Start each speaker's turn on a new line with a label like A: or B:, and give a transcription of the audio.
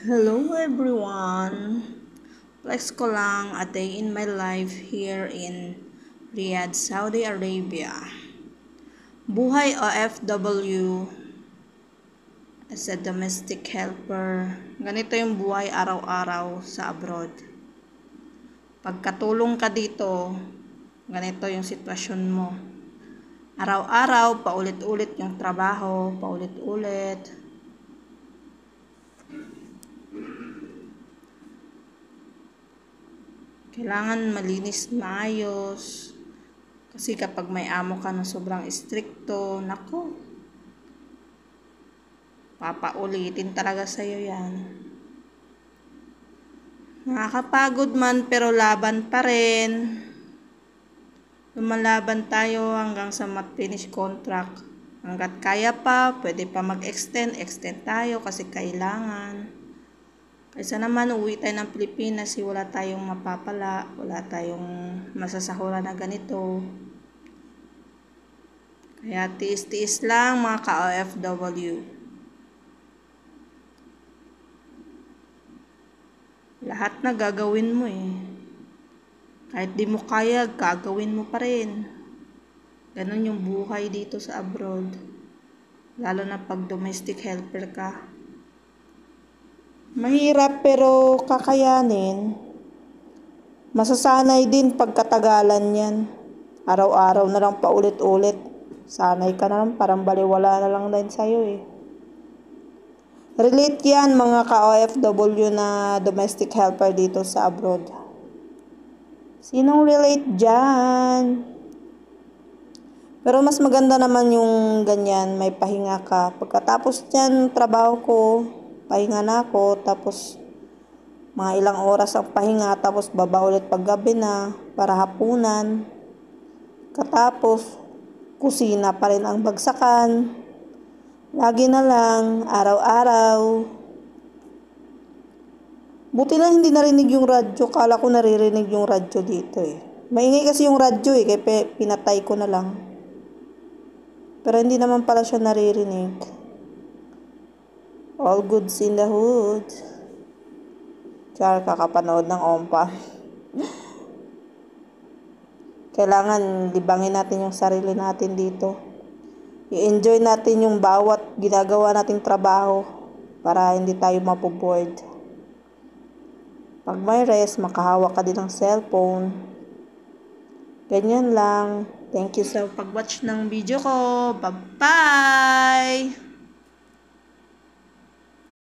A: Hello everyone! Flex ko lang a day in my life here in Riyadh, Saudi Arabia. Buhay OFW as a domestic helper. Ganito yung buhay araw-araw sa abroad. Pagkatulong ka dito, ganito yung sitwasyon mo. Araw-araw, paulit-ulit yung trabaho, paulit-ulit. Kailangan malinis, maayos. Kasi kapag may amo ka na sobrang stricto, nako, papaulitin talaga sa'yo yan. Nakakapagod man pero laban pa rin. Lumalaban tayo hanggang sa mat-finish contract. Hanggat kaya pa, pwede pa extend tayo kasi kailangan. Kaysa naman uwi tayo ng Pilipinas, wala tayong mapapala, wala tayong masasahuran na ganito. Kaya tiis-tiis lang mga ka-OFW. Lahat na gagawin mo eh. Kahit di mo kaya, gagawin mo pa rin. Ganon yung buhay dito sa abroad. Lalo na pag domestic helper ka. Mahirap pero kakayanin. Masasanay din pagkatagalan yan. Araw-araw na lang paulit-ulit. Sanay ka na lang, parang baliwala na lang din sa'yo eh. Relate yan mga ka-OFW na domestic helper dito sa abroad. Sinong relate dyan? Pero mas maganda naman yung ganyan, may pahinga ka. Pagkatapos dyan, trabaho ko, pahinga na ako, tapos mga ilang oras ang pahinga, tapos baba ulit paggabi na para hapunan. Katapos, kusina pa rin ang bagsakan. Lagi na lang, araw-araw. Buti na hindi narinig yung radyo, kala ko naririnig yung radyo dito eh. Maingay kasi yung radyo eh, kaya pinatay ko na lang. Pero hindi naman pala siya naririnig. All goods in the hood. Char, kakapanood ng ompa. Kailangan libangin natin yung sarili natin dito. I-enjoy natin yung bawat ginagawa nating trabaho para hindi tayo mapoboard. Pag may rest, makahawak ka din ng cellphone. Ganyan lang. Thank you sa pag-watch ng video ko. Bye-bye!